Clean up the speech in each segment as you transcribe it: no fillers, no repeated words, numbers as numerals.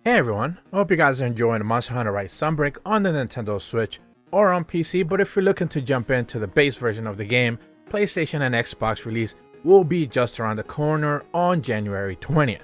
Hey everyone, I hope you guys are enjoying Monster Hunter Rise Sunbreak on the Nintendo Switch or on PC, but if you're looking to jump into the base version of the game, PlayStation and Xbox release will be just around the corner on January 20th.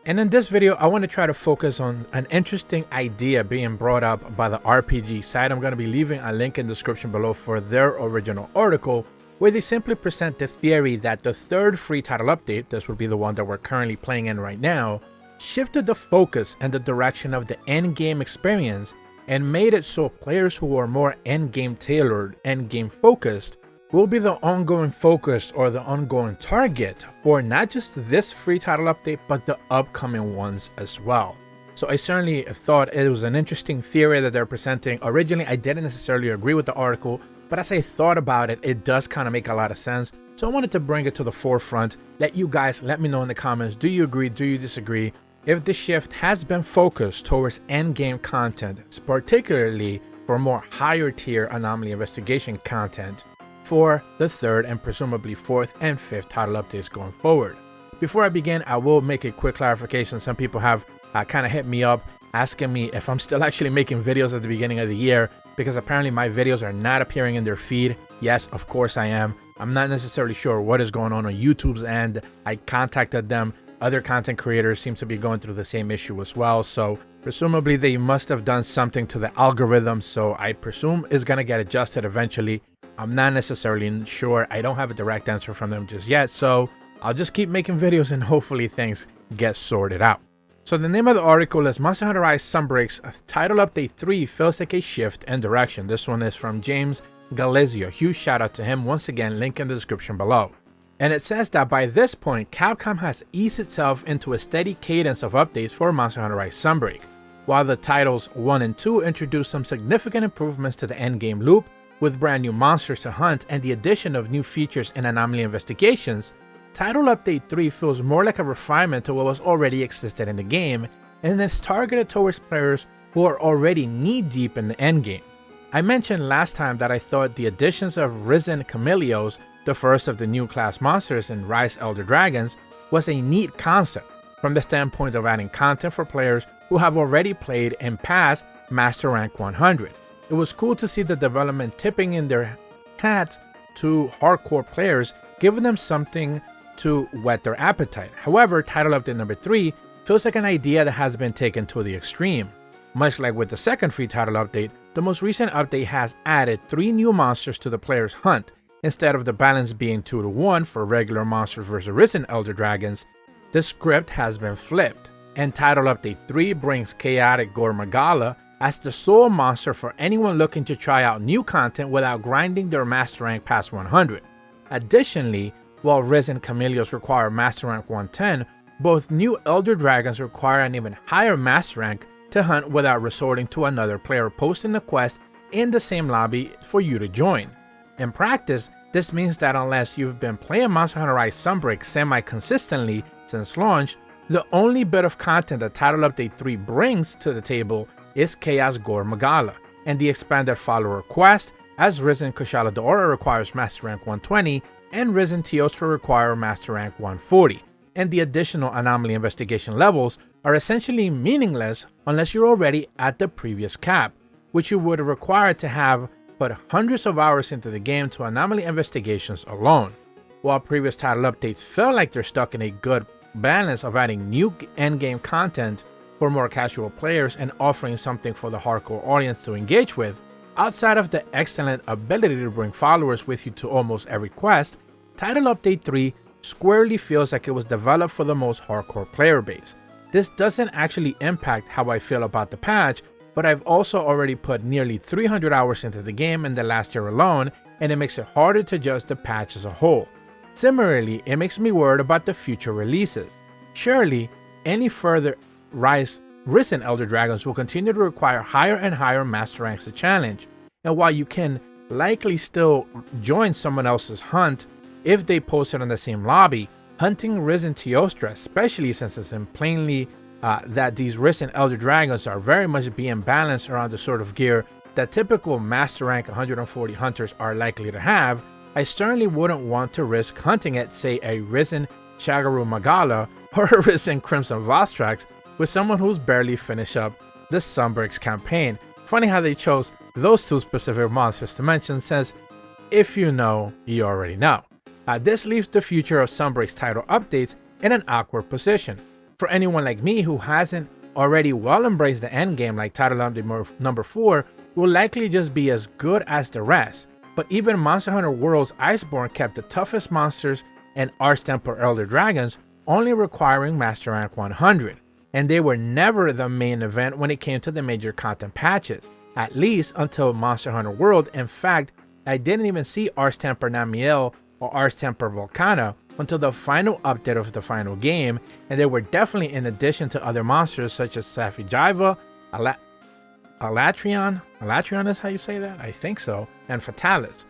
And in this video, I want to try to focus on an interesting idea being brought up by the RPG site. I'm going to be leaving a link in the description below for their original article, where they simply present the theory that the third free title update, this would be the one that we're currently playing in right now, shifted the focus and the direction of the endgame experience and made it so players who are more endgame tailored, endgame focused, will be the ongoing focus or the ongoing target for not just this free title update, but the upcoming ones as well. So I certainly thought it was an interesting theory that they're presenting. Originally, I didn't necessarily agree with the article, but as I thought about it, it does kind of make a lot of sense. So I wanted to bring it to the forefront, let you guys let me know in the comments, do you agree, do you disagree? If the shift has been focused towards endgame content, particularly for more higher tier anomaly investigation content for the third and presumably fourth and fifth title updates going forward. Before I begin, I will make a quick clarification. Some people have kind of hit me up asking me if I'm still actually making videos at the beginning of the year, because apparently my videos are not appearing in their feed. Yes, of course I am. I'm not necessarily sure what is going on YouTube's end. I contacted them. Other content creators seem to be going through the same issue as well, so presumably they must have done something to the algorithm, so I presume it's going to get adjusted eventually. I'm not necessarily sure. I don't have a direct answer from them just yet, so I'll just keep making videos and hopefully things get sorted out. So the name of the article is Monster Hunter Rise Sunbreak's Title Update 3 feels like a shift in direction. This one is from James Galizio. Huge shout out to him. Once again, link in the description below. And it says that by this point, Capcom has eased itself into a steady cadence of updates for Monster Hunter Rise Sunbreak. While the titles 1 and 2 introduced some significant improvements to the endgame loop, with brand new monsters to hunt and the addition of new features and anomaly investigations, Title Update 3 feels more like a refinement to what was already existed in the game, and is targeted towards players who are already knee-deep in the endgame. I mentioned last time that I thought the additions of Risen Camellios, the first of the new class monsters in Rise Elder Dragons, was a neat concept from the standpoint of adding content for players who have already played and passed Master Rank 100. It was cool to see the development tipping in their hats to hardcore players, giving them something to whet their appetite. However, Title Update number 3 feels like an idea that has been taken to the extreme. Much like with the second free title update, the most recent update has added 3 new monsters to the player's hunt. Instead of the balance being 2-to-1 for regular monsters versus Risen Elder Dragons, the script has been flipped, and Title Update 3 brings Chaotic Gore Magala as the sole monster for anyone looking to try out new content without grinding their Master Rank past 100. Additionally, while Risen Camellios require Master Rank 110, both new Elder Dragons require an even higher Master Rank to hunt without resorting to another player posting the quest in the same lobby for you to join. In practice, this means that unless you've been playing Monster Hunter Rise Sunbreak semi-consistently since launch, the only bit of content that Title Update 3 brings to the table is Chaos Gore Magala, and the expanded follower quest, as Risen Kushala Daora requires Master Rank 120, and Risen Teostra require Master Rank 140, and the additional anomaly investigation levels are essentially meaningless unless you're already at the previous cap, which you would require to have put hundreds of hours into the game to anomaly investigations alone. While previous title updates felt like they're stuck in a good balance of adding new endgame content for more casual players and offering something for the hardcore audience to engage with, outside of the excellent ability to bring followers with you to almost every quest, Title Update 3 squarely feels like it was developed for the most hardcore player base. This doesn't actually impact how I feel about the patch, but I've also already put nearly 300 hours into the game in the last year alone, and it makes it harder to judge the patch as a whole. Similarly, it makes me worried about the future releases. Surely, any further Risen Elder Dragons will continue to require higher and higher Master Ranks to challenge, and while you can likely still join someone else's hunt if they post it in the same lobby, hunting Risen Teostra, especially since it's in plainly that these Risen Elder Dragons are very much being balanced around the sort of gear that typical Master Rank 140 hunters are likely to have, I certainly wouldn't want to risk hunting it, say a Risen Shagaru Magala or a Risen Crimson Vostrax, with someone who's barely finished up the Sunbreak's campaign. Funny how they chose those two specific monsters to mention, since if you know, you already know. This leaves the future of Sunbreak's title updates in an awkward position. For anyone like me who hasn't already well embraced the endgame, like title update number 4 will likely just be as good as the rest. But even Monster Hunter World's Iceborne kept the toughest monsters and Arch-Temple Elder Dragons only requiring Master Rank 100, and they were never the main event when it came to the major content patches, at least until Monster Hunter World. In fact, I didn't even see Arch-Temple Namiel or Arch-Temple Volcana until the final update of the final game, and they were definitely in addition to other monsters such as Safijiva, Alatrion is how you say that? I think so, and Fatalis.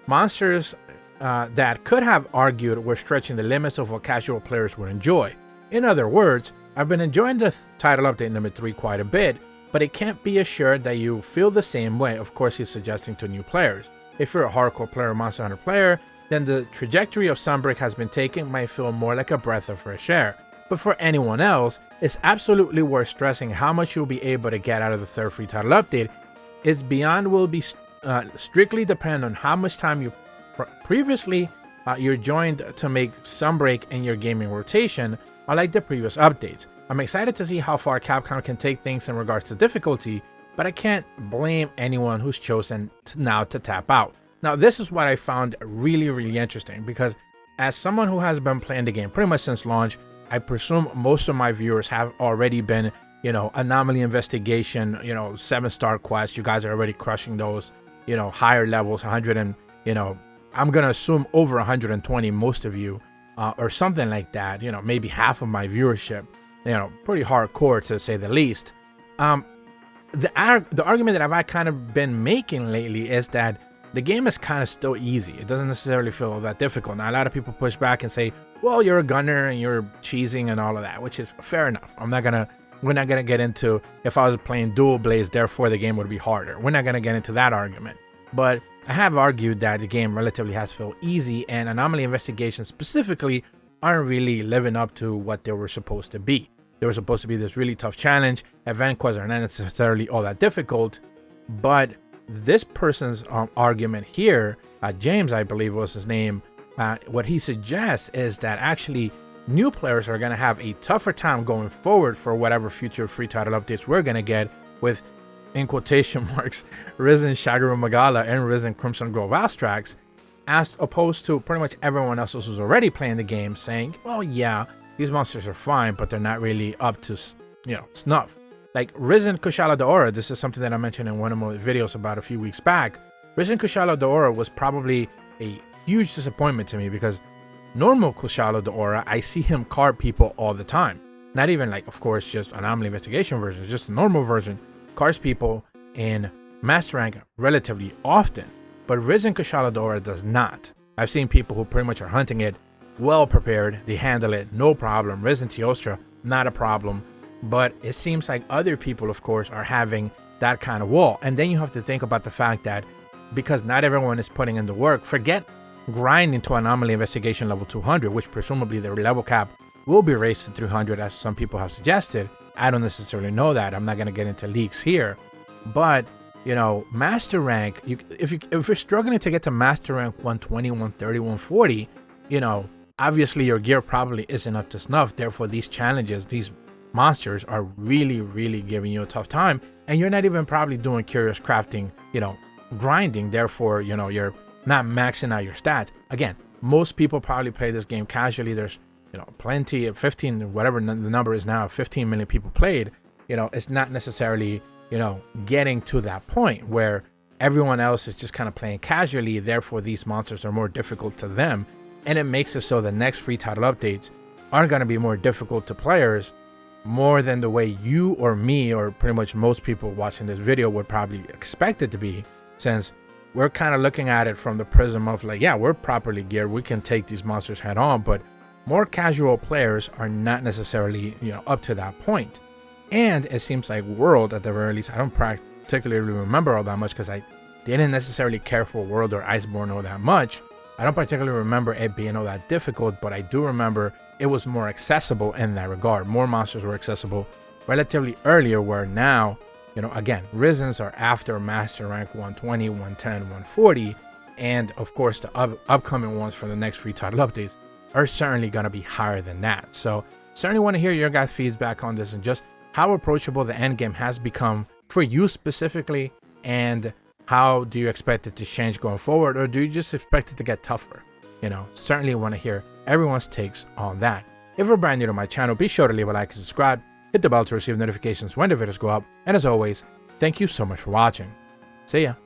Monsters that could have argued were stretching the limits of what casual players would enjoy. In other words, I've been enjoying the title update number 3 quite a bit, but it can't be assured that you feel the same way. Of course, he's suggesting to new players. If you're a hardcore player, Monster Hunter player, then the trajectory of Sunbreak has been taken might feel more like a breath of fresh air. But for anyone else, it's absolutely worth stressing how much you'll be able to get out of the third free title update. Its beyond will be strictly depend on how much time you previously you're joined to make Sunbreak in your gaming rotation, unlike the previous updates. I'm excited to see how far Capcom can take things in regards to difficulty, but I can't blame anyone who's chosen now to tap out. Now, this is what I found really interesting, because as someone who has been playing the game pretty much since launch, I presume most of my viewers have already been, anomaly investigation, 7-star quests. You guys are already crushing those, higher levels, 100 and, I'm going to assume over 120, most of you, or something like that, maybe half of my viewership, pretty hardcore to say the least. The argument that I've kind of been making lately is that the game is kind of still easy. It doesn't necessarily feel that difficult. Now, a lot of people push back and say, well, you're a gunner and you're cheesing and all of that, which is fair enough. We're not gonna get into if I was playing dual blades, therefore the game would be harder. We're not gonna get into that argument. But I have argued that the game relatively has felt easy, and anomaly investigations specifically aren't really living up to what they were supposed to be. They were supposed to be this really tough challenge. Event quests are not necessarily all that difficult, but this person's argument here, James, I believe was his name, what he suggests is that actually new players are going to have a tougher time going forward for whatever future free title updates we're going to get with, in quotation marks, Risen Shaguru Magala and Risen Crimson Grove Abstracts, as opposed to pretty much everyone else who's already playing the game saying, well, yeah, these monsters are fine, but they're not really up to, snuff. Like Risen Kushala Daora, this is something that I mentioned in one of my videos about a few weeks back. Risen Kushala Daora was probably a huge disappointment to me, because normal Kushala Daora, I see him card people all the time. Not even like, of course, just anomaly investigation version, just the normal version cards people in Master Rank relatively often. But Risen Kushala Daora does not. I've seen people who pretty much are hunting it well prepared, they handle it, no problem. Risen Teostra, not a problem. But it seems like other people, of course, are having that kind of wall. And then you have to think about the fact that because not everyone is putting in the work, forget grinding to anomaly investigation level 200, which presumably the level cap will be raised to 300, as some people have suggested. I don't necessarily know that. I'm not going to get into leaks here. But, Master Rank, if you're struggling to get to Master Rank 120, 130, 140, obviously your gear probably isn't up to snuff. Therefore, these challenges, these monsters are really giving you a tough time, and you're not even probably doing curious crafting, grinding. Therefore, you're not maxing out your stats. Again, most people probably play this game casually. There's plenty of 15, whatever the number is now, 15 million people played. It's not necessarily getting to that point where everyone else is just kind of playing casually. Therefore, these monsters are more difficult to them, and it makes it so the next free title updates are going to be more difficult to players, more than the way you or me or pretty much most people watching this video would probably expect it to be, since we're kind of looking at it from the prism of like, yeah, we're properly geared, we can take these monsters head on, but more casual players are not necessarily up to that point. And it seems like World, at the very least, I don't particularly remember all that much because I didn't necessarily care for World or Iceborne all that much. I don't particularly remember it being all that difficult, but I do remember it was more accessible in that regard. More monsters were accessible relatively earlier, where now, again, Risens are after Master Rank 120, 110, 140, and of course the upcoming ones for the next free title updates are certainly going to be higher than that. So certainly want to hear your guys' feedback on this and just how approachable the endgame has become for you specifically, and how do you expect it to change going forward, or do you just expect it to get tougher? Certainly want to hear everyone's takes on that. If you're brand new to my channel, be sure to leave a like and subscribe, hit the bell to receive notifications when the videos go up, and as always, thank you so much for watching. See ya.